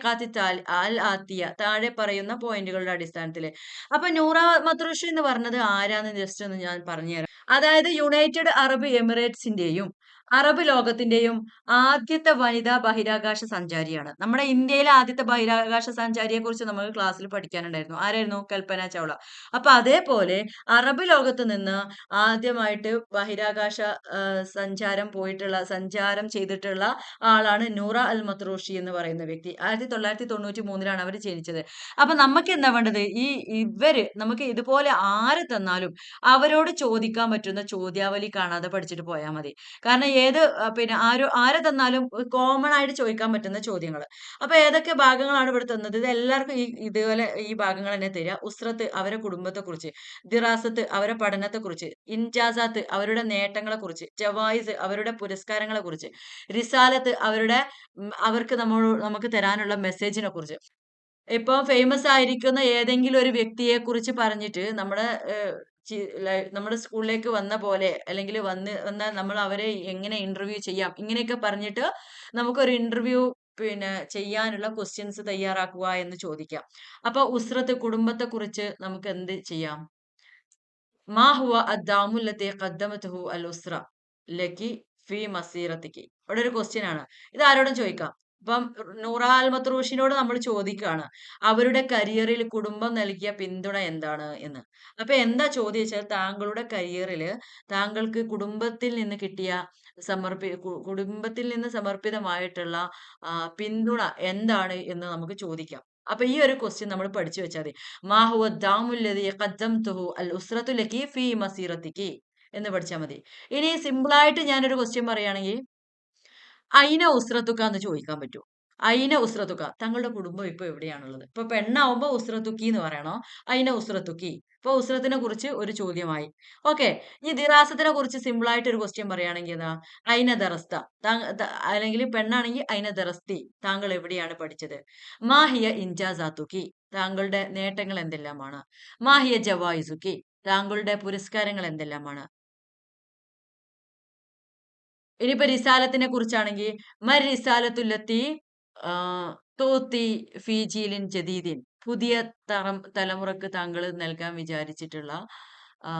അൽ ആത്തിയ, താഴെ പറയുന്ന പോയിന്റുകളുടെ അടിസ്ഥാനത്തിൽ. അപ്പൊ നൂറ മത്രൂഷി എന്ന് പറഞ്ഞത് ആരാന്ന് ജസ്റ്റ് ഒന്ന് ഞാൻ പറഞ്ഞുതരാം. അതായത് യുണൈറ്റഡ് അറബ് എമിറേറ്റ്സിന്റെയും അറബ് ലോകത്തിന്റെയും ആദ്യത്തെ വനിതാ ബഹിരാകാശ സഞ്ചാരിയാണ്. നമ്മുടെ ഇന്ത്യയിലെ ആദ്യത്തെ ബഹിരാകാശ സഞ്ചാരിയെ കുറിച്ച് നമുക്ക് ക്ലാസ്സിൽ പഠിക്കാനുണ്ടായിരുന്നു. ആരായിരുന്നു? കൽപ്പന ചൗള. അപ്പൊ അതേപോലെ അറബ് ലോകത്ത് നിന്ന് ആദ്യമായിട്ട് ബഹിരാകാശ സഞ്ചാരം ചെയ്തിട്ടുള്ള ആളാണ് നൂറ അൽ മത്രൂഷി എന്ന് പറയുന്ന വ്യക്തി. 1993-ലാണ് അവർ ജനിച്ചത്. അപ്പൊ നമുക്ക് എന്താ വേണ്ടത്, നമുക്ക് ഇതുപോലെ ആര് തന്നാലും അവരോട് ചോദിക്കാൻ പറ്റുന്ന ചോദ്യാവലി കാണാതെ പഠിച്ചിട്ട് പോയാൽ മതി. കാരണം ആരെ തന്നാലും കോമൺ ആയിട്ട് ചോദിക്കാൻ പറ്റുന്ന ചോദ്യങ്ങൾ. അപ്പൊ ഏതൊക്കെ ഭാഗങ്ങളാണ് ഇവിടെ തന്നത്? ഇത് എല്ലാവർക്കും ഇതുപോലെ ഈ ഭാഗങ്ങൾ തന്നെ തരിക. ഉസ്രത്ത്, അവരുടെ കുടുംബത്തെ കുറിച്ച്. ദിറാസത്ത്, അവരുടെ പഠനത്തെ കുറിച്ച്. ഇൻജാസാത്ത്, അവരുടെ നേട്ടങ്ങളെ കുറിച്ച്. ജവായിസ്, അവരുടെ പുരസ്കാരങ്ങളെ കുറിച്ച്. റിസാലത്ത്, അവർക്ക് നമുക്ക് തരാനുള്ള മെസ്സേജിനെ കുറിച്ച്. ഇപ്പൊ ഫേമസ് ആയിരിക്കുന്ന ഏതെങ്കിലും ഒരു വ്യക്തിയെ കുറിച്ച് പറഞ്ഞിട്ട് നമ്മുടെ സ്കൂളിലേക്ക് വന്ന പോലെ അല്ലെങ്കിൽ വന്നാൽ നമ്മൾ അവരെ എങ്ങനെ ഇന്റർവ്യൂ ചെയ്യാം ഇങ്ങനെയൊക്കെ പറഞ്ഞിട്ട് നമുക്കൊരു ഇന്റർവ്യൂ ചെയ്യാനുള്ള ക്വസ്റ്റ്യൻസ് തയ്യാറാക്കുക എന്ന് ചോദിക്കാം. അപ്പൊ ഉസ്രത്ത് കുടുംബത്തെ കുറിച്ച് നമുക്ക് എന്ത് ചെയ്യാം? മാ ഹുവ അദ്ദാമു ലത്തി ഖദ്ദമത്ഹു അൽ ഉസ്ര ലക്കി ഫി മസീറത്തിക്ക്. ഇവിടെ ഒരു ക്വസ്റ്റ്യൻ ആണ്. ഇത് ആരോടും ചോദിക്കാം. ഇപ്പം നൂറ അൽ മത്രൂഷിനോട് നമ്മൾ ചോദിക്കാണ്. അവരുടെ കരിയറിൽ കുടുംബം നൽകിയ പിന്തുണ എന്താണ് എന്ന്. അപ്പൊ എന്താ ചോദിച്ചാൽ താങ്കളുടെ കരിയറിൽ താങ്കൾക്ക് കുടുംബത്തിൽ നിന്ന് കിട്ടിയ കുടുംബത്തിൽ നിന്ന് സമർപ്പിതമായിട്ടുള്ള പിന്തുണ എന്താണ് എന്ന് നമുക്ക് ചോദിക്കാം. അപ്പൊ ഈ ഒരു ക്വസ്റ്റ്യൻ നമ്മൾ പഠിച്ചു വെച്ചാൽ മതി. മാ ഹുവ ദാമുല്ലദി ഖദ്ദംതുഹു അൽ ഉസ്റത്തു ലക്കി ഫീ മസീറത്തിക്കി എന്ന് പഠിച്ചാൽ മതി. ഇനി സിമ്പിൾ ആയിട്ട് ഞാനൊരു ക്വസ്റ്റ്യൻ പറയുകയാണെങ്കിൽ അയിന ഉസ്രത്തുക്ക എന്ന് ചോദിക്കാൻ പറ്റും. അയിന ഉസ്രത്തുക്ക തങ്ങളുടെ കുടുംബം ഇപ്പൊ എവിടെയാണുള്ളത്? ഇപ്പൊ പെണ്ണാവുമ്പോ ഉസ്രത്തുക്കി എന്ന് പറയണോ? അയിന ഉസ്രത്തുക്കി. ഇപ്പൊ ഉസ്രത്തിനെ കുറിച്ച് ഒരു ചോദ്യമായി. ഓക്കെ. ഈ ദിറാസത്തിനെ കുറിച്ച് സിമ്പിൾ ആയിട്ട് ഒരു ക്വസ്റ്റ്യൻ പറയുകയാണെങ്കിൽ എന്താ? അയിന ദറസ്ത. അല്ലെങ്കിൽ പെണ്ണാണെങ്കിൽ അയിന ദറസ്തി. താങ്കൾ എവിടെയാണ് പഠിച്ചത്? മാഹിയ ഇൻജാസാത്തുക്കി. താങ്കളുടെ നേട്ടങ്ങൾ എന്തെല്ലാമാണ്? മാഹിയ ജവായിസുക്കി. താങ്കളുടെ പുരസ്കാരങ്ങൾ എന്തെല്ലാമാണ്? ഇനിയിപ്പോ റിസാലത്തിനെ കുറിച്ചാണെങ്കിൽ മർ റിസാലത്തുല്ലത്തി തോത്തി ഫീജീലിൻ ജദീദിൻ. പുതിയ തലമുറക്ക് താങ്കൾ നൽകാൻ വിചാരിച്ചിട്ടുള്ള ആ,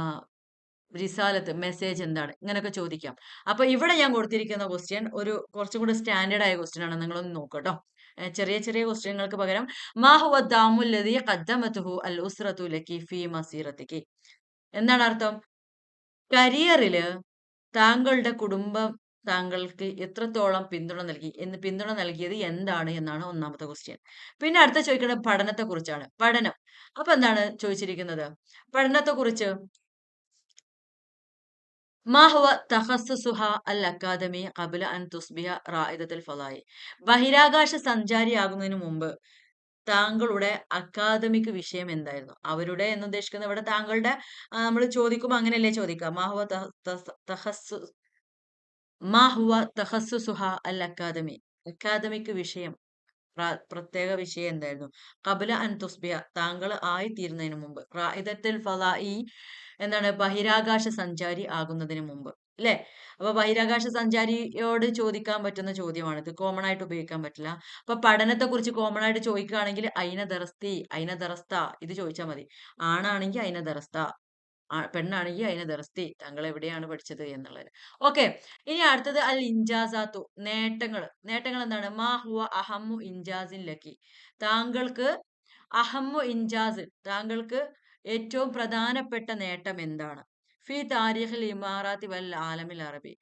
റിസാലത്ത് മെസ്സേജ് എന്താണ്? ഇങ്ങനെയൊക്കെ ചോദിക്കാം. അപ്പൊ ഇവിടെ ഞാൻ കൊടുത്തിരിക്കുന്ന ക്വസ്റ്റ്യൻ ഒരു കുറച്ചും കൂടി സ്റ്റാൻഡേർഡ് ആയ ക്വസ്റ്റ്യൻ ആണ്. നിങ്ങളൊന്ന് നോക്കട്ടോ. ചെറിയ ചെറിയ ക്വസ്റ്റ്യങ്ങൾക്ക് പകരം മാഹുവ ദാമുല്ലതി ഖദ്ദമതുഹു അൽ ഉസ്റതു ലക്കി ഫീ മസീറത്തിക്ക്. എന്താണ് അർത്ഥം? കരിയറില് താങ്കളുടെ കുടുംബം താങ്കൾക്ക് എത്രത്തോളം പിന്തുണ നൽകിയത് എന്താണ് എന്നാണ് ഒന്നാമത്തെ ക്വസ്റ്റ്യൻ. പിന്നെ അടുത്ത ചോദിക്കുന്നത് പഠനത്തെ കുറിച്ചാണ്. പഠനം. അപ്പൊ എന്താണ് ചോദിച്ചിരിക്കുന്നത്? പഠനത്തെ കുറിച്ച് മാഹുവ തഹസ്സുസുഹ അൽ അക്കാദമി ഖബല അൻ തുസ്ബിഹ റായിദത്തുൽ ഫളായി. ബഹിരാകാശ സഞ്ചാരിയാകുന്നതിന് മുമ്പ് താങ്കളുടെ അക്കാദമിക് വിഷയം എന്തായിരുന്നു? അവരുടെ എന്ന് ഉദ്ദേശിക്കുന്നത് ഇവിടെ താങ്കളുടെ നമ്മൾ ചോദിക്കുമ്പോൾ അങ്ങനെയല്ലേ ചോദിക്കുക. മാഹുവ തഹസ്സുസുഹ അൽ അക്കാദമി. അക്കാദമിക് വിഷയം പ്രത്യേക വിഷയം എന്തായിരുന്നു? ഖബല അൻ തുസ്ബിഹ താങ്കൾ ആയിത്തീരുന്നതിന് മുമ്പ്. റായിദത്തുൽ ഫളായി എന്താണ്? ബഹിരാകാശ സഞ്ചാരി ആകുന്നതിന് മുമ്പ്. അല്ലേ? അപ്പൊ ബഹിരാകാശ സഞ്ചാരിയോട് ചോദിക്കാൻ പറ്റുന്ന ചോദ്യമാണ് ഇത്. കോമൺ ആയിട്ട് ഉപയോഗിക്കാൻ പറ്റില്ല. അപ്പൊ പഠനത്തെ കുറിച്ച് കോമൺ ആയിട്ട് ചോദിക്കുകയാണെങ്കിൽ അയിന ദറസ്തി, അയിന ദറസ്ത ഇത് ചോദിച്ചാൽ മതി. ആണാണെങ്കിൽ അയിന ദറസ്ത, പെണ്ണാണെങ്കിൽ അയിന ദറസ്തി. താങ്കൾ എവിടെയാണ് പഠിച്ചത് എന്നുള്ളത്. ഓക്കെ. ഇനി അടുത്തത് അൽ ഇൻജാസാത്തു. നേട്ടങ്ങൾ. നേട്ടങ്ങൾ എന്താണ്? മാ ഹുവ അഹമ്മു ഇൻജാസിൻ ലക്കി. താങ്കൾക്ക് അഹമ്മു ഇൻജാസ്. താങ്കൾക്ക് ഏറ്റവും പ്രധാനപ്പെട്ട നേട്ടം എന്താണ്? ഫി താരിഖിൽ ഇമാറാത്തി വൽ ആലമിൽ അറബി.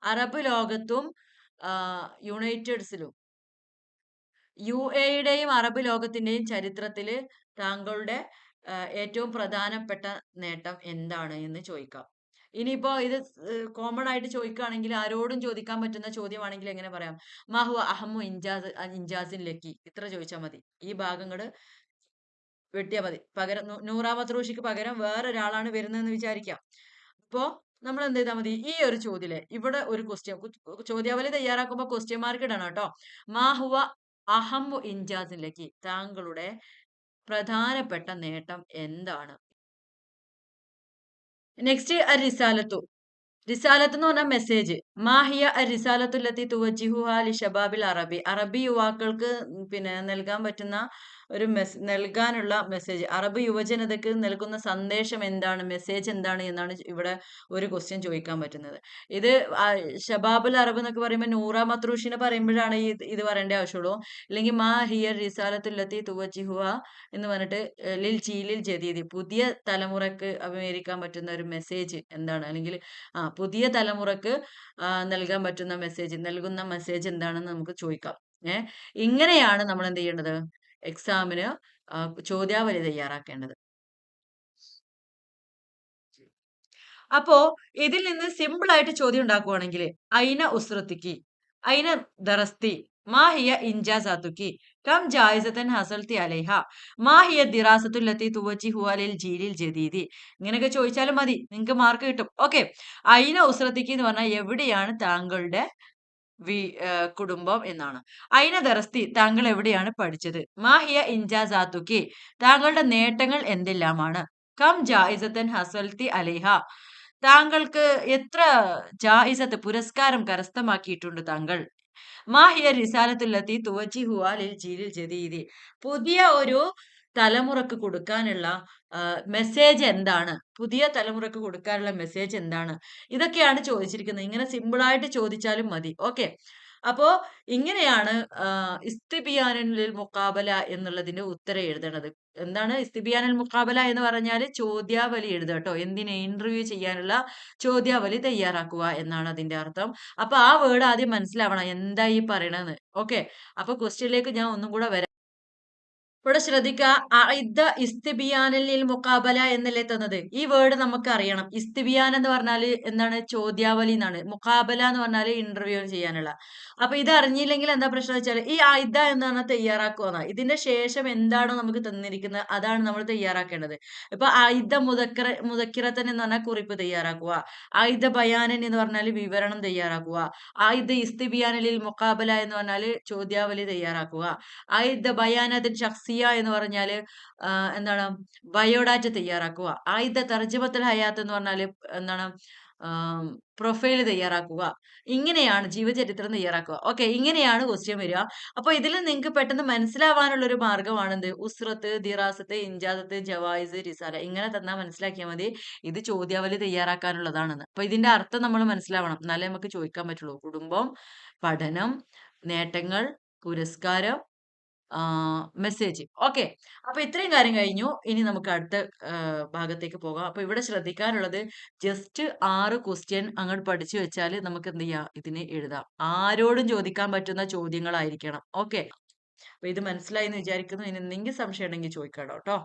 അറബ് ലോകത്തും യുണൈറ്റഡ്സിലും യു എയുടെയും അറബ് ലോകത്തിന്റെയും ചരിത്രത്തിൽ താങ്കളുടെ ഏറ്റവും പ്രധാനപ്പെട്ട നേട്ടം എന്താണ് എന്ന് ചോദിക്കാം. ഇനിയിപ്പോ ഇത് കോമൺ ആയിട്ട് ചോദിക്കുകയാണെങ്കിൽ ആരോടും ചോദിക്കാൻ പറ്റുന്ന ചോദ്യമാണെങ്കിൽ എങ്ങനെ പറയാം? മാഹു അഹമ്മു ഇൻജാസിൻ ലക്കി. ഇത്ര ചോദിച്ചാൽ മതി. ഈ ഭാഗങ്ങൾ വെട്ടിയാൽ മതി. പകരം നൂറ മത്രൂഷിക്ക് പകരം വേറൊരാളാണ് വരുന്നതെന്ന് വിചാരിക്കാം. അപ്പോ നമ്മൾ എന്ത് ചെയ്താൽ മതി? ഈ ഒരു ചോദ്യത്തില് ഇവിടെ ഒരു ക്വസ്റ്റ്യൻ ചോദ്യാവലി തയ്യാറാക്കുമ്പോൾ ക്വസ്റ്റ്യൻ മാർക്ക് ഇടണം കേട്ടോ. മാഹുവ അഹമ്മു ഇൻജാസിലേക്ക് താങ്കളുടെ പ്രധാനപ്പെട്ട നേട്ടം എന്താണ്? നെക്സ്റ്റ് റിസാലത്തു. റിസാലത്ത് എന്ന് പറഞ്ഞാൽ മെസ്സേജ്. മാഹിയ റിസാലത്തുല്ലത്തി തുവജിഹുഹ ലി ഷബാബിൽ അറബി. അറബി യുവാക്കൾക്ക് നൽകാൻ പറ്റുന്ന നൽകാനുള്ള മെസ്സേജ്. അറബ് യുവജനതയ്ക്ക് നൽകുന്ന സന്ദേശം എന്താണ്? മെസ്സേജ് എന്താണ് എന്നാണ് ഇവിടെ ഒരു ക്വസ്റ്റ്യൻ ചോദിക്കാൻ പറ്റുന്നത്. ഇത് ഷബാബുൽ അറബ് എന്നൊക്കെ പറയുമ്പോൾ നൂറ മത്രൂഷിനെ പറയുമ്പോഴാണ് ഇത് പറയേണ്ട ആവശ്യമുള്ളൂ. അല്ലെങ്കിൽ മാ ഹിയർ റിസാലത്തുല്ലത്തി തുവജിഹുഹ എന്ന് പറഞ്ഞിട്ട് ലിൽ ജീലിൽ ജദീദ്. പുതിയ തലമുറക്ക് അഭിമുഖീകരിക്കാൻ പറ്റുന്ന ഒരു മെസ്സേജ് എന്താണ്? അല്ലെങ്കിൽ പുതിയ തലമുറക്ക് നൽകുന്ന മെസ്സേജ് എന്താണെന്ന് നമുക്ക് ചോദിക്കാം. ഇങ്ങനെയാണ് നമ്മൾ എന്ത് ചെയ്യേണ്ടത്? എക്സാമിന് ചോദ്യാവലി തയ്യാറാക്കേണ്ടത്. അപ്പോ ഇതിൽ നിന്ന് സിമ്പിൾ ആയിട്ട് ചോദ്യം ഉണ്ടാക്കുവാണെങ്കിൽ അയിന ഉസ്രത്തിക്ക്, അയിന ദറസ്തി, മാഹിയ ഇൻജാസാത്തുക്കി, കം ജായിസത്തൻ ഹസൽത്തി അലൈഹ, മാഹിയ ദിറാസത്തുല്ലത്തി തുവജിഹു അലിൽ ജീലിൽ ജദീദി. ഇങ്ങനെയൊക്കെ ചോദിച്ചാലും മതി, നിങ്ങൾക്ക് മാർക്ക് കിട്ടും. ഓക്കെ. അയിന ഉസ്രത്തിക്ക് എന്ന് പറഞ്ഞാൽ എവിടെയാണ് താങ്കളുടെ വി കുടുംബം എന്നാണ്. അയിന ദറസ്തി താങ്കൾ എവിടെയാണ് പഠിച്ചത്? മാഹിയ ഇൻജാസാത്തുക്കി താങ്കളുടെ നേട്ടങ്ങൾ എന്തെല്ലാമാണ്? കം ജായിസത്തൻ ഹസൽത്തി അലൈഹ താങ്കൾക്ക് എത്ര ജായിസത്ത് പുരസ്കാരം കരസ്ഥമാക്കിയിട്ടുണ്ട് താങ്കൾ? മാഹിയ റിസാലത്തുല്ലത്തി തുവജിഹുവ ലിൽ ജീലിൽ ജദീദി പുതിയ ഒരു തലമുറക്ക് കൊടുക്കാനുള്ള മെസ്സേജ് എന്താണ്? പുതിയ തലമുറക്ക് കൊടുക്കാനുള്ള മെസ്സേജ് എന്താണ്? ഇതൊക്കെയാണ് ചോദിച്ചിരിക്കുന്നത്. ഇങ്ങനെ സിമ്പിൾ ആയിട്ട് ചോദിച്ചാലും മതി. ഓക്കെ. അപ്പോ ഇങ്ങനെയാണ് ഇസ്തിബിയാനുൽ മുഖാബല എന്നുള്ളതിന്റെ ഉത്തരം എഴുതണത്. എന്താണ് ഇസ്തിബിയാനുൽ മുഖാബല എന്ന് പറഞ്ഞാല് ചോദ്യാവലി എഴുതുക ട്ടോ. എന്തിന്? ഇന്റർവ്യൂ ചെയ്യാനുള്ള ചോദ്യാവലി തയ്യാറാക്കുക എന്നാണ് അതിന്റെ അർത്ഥം. അപ്പൊ ആ വേർഡ് ആദ്യം മനസ്സിലാവണം. എന്താ ഈ പറയണന്ന്. ഓക്കെ. അപ്പൊ ക്വസ്റ്റ്യനിലേക്ക് ഞാൻ ഒന്നും കൂടെ വരാം. ഇവിടെ ശ്രദ്ധിക്കുക. അഇദ്ദ ഇസ്തിബിയാനൻ ലിൽ മുഖാബല എന്നല്ലേ തന്നത്. ഈ വേർഡ് നമുക്ക് അറിയണം. ഇസ്തിബിയാൻ എന്ന് പറഞ്ഞാല് എന്താണ്? ചോദ്യാവലി എന്നാണ്. മുഖാബല എന്ന് പറഞ്ഞാല് ഇന്റർവ്യൂ ചെയ്യാനുള്ള. അപ്പൊ ഇത് അറിഞ്ഞില്ലെങ്കിൽ എന്താ പ്രശ്നം വെച്ചാൽ ഈ അഇദ്ദ എന്ന് പറഞ്ഞാൽ തയ്യാറാക്കുക. ഇതിന്റെ ശേഷം എന്താണോ നമുക്ക് തന്നിരിക്കുന്നത് അതാണ് നമ്മൾ തയ്യാറാക്കേണ്ടത്. ഇപ്പൊ അഇദ്ദ മുദക്കിറത്തൻ എന്ന് പറഞ്ഞാൽ കുറിപ്പ് തയ്യാറാക്കുക. അഇദ്ദ ബയാനൻ എന്ന് പറഞ്ഞാൽ വിവരണം തയ്യാറാക്കുക. അഇദ്ദ ഇസ്തിബിയാനൻ ലിൽ മുഖാബല എന്ന് പറഞ്ഞാല് ചോദ്യാവലി തയ്യാറാക്കുക. ആയിദ ബയാനത്തിൻ ഷഖ്സിയ എന്ന് പറഞ്ഞാല് എന്താണ് ബയോഡാറ്റ തയ്യാറാക്കുക. ആയിദ തർജ്ജമത്തുൽ ഹയാത്ത് എന്ന് പറഞ്ഞാല് എന്താണ് പ്രൊഫൈൽ തയ്യാറാക്കുക. ഇങ്ങനെയാണ് ജീവചരിത്രം തയ്യാറാക്കുക. ഓക്കെ. ഇങ്ങനെയാണ് ക്വസ്റ്റ്യൻ വരിക. അപ്പൊ ഇതിൽ നിങ്ങൾക്ക് പെട്ടെന്ന് മനസ്സിലാവാനുള്ള ഒരു മാർഗ്ഗമാണെന്ത്? ഉസ്രത്ത്, ദിറാസത്ത്, ഇൻജാസത്ത്, ജവായിസ്, റിസാല ഇങ്ങനെ തന്നാൽ മനസ്സിലാക്കിയാൽ മതി. ഇത് ചോദ്യാവലി തയ്യാറാക്കാനുള്ളതാണെന്ന്. അപ്പൊ ഇതിന്റെ അർത്ഥം നമ്മൾ മനസ്സിലാവണം. എന്നാലേ നമുക്ക് ചോദിക്കാൻ പറ്റുള്ളൂ. കുടുംബം, പഠനം, നേട്ടങ്ങൾ, പുരസ്കാരം, മെസ്സേജ്. ഓക്കെ. അപ്പൊ ഇത്രയും കാര്യം കഴിഞ്ഞു. ഇനി നമുക്ക് അടുത്ത ഭാഗത്തേക്ക് പോകാം. അപ്പൊ ഇവിടെ ശ്രദ്ധിക്കാനുള്ളത് ജസ്റ്റ് 6 ക്വസ്റ്റ്യൻ അങ്ങോട്ട് പഠിച്ചു വെച്ചാല് നമുക്ക് എന്ത് ചെയ്യാം? ഇതിന് എഴുതാം. ആരോടും ചോദിക്കാൻ പറ്റുന്ന ചോദ്യങ്ങളായിരിക്കണം. ഓക്കെ. അപ്പൊ ഇത് മനസ്സിലായി എന്ന് വിചാരിക്കുന്നു. ഇനി എന്തെങ്കിലും സംശയം ഉണ്ടെങ്കിൽ ചോദിക്കാട്ടോ ട്ടോ.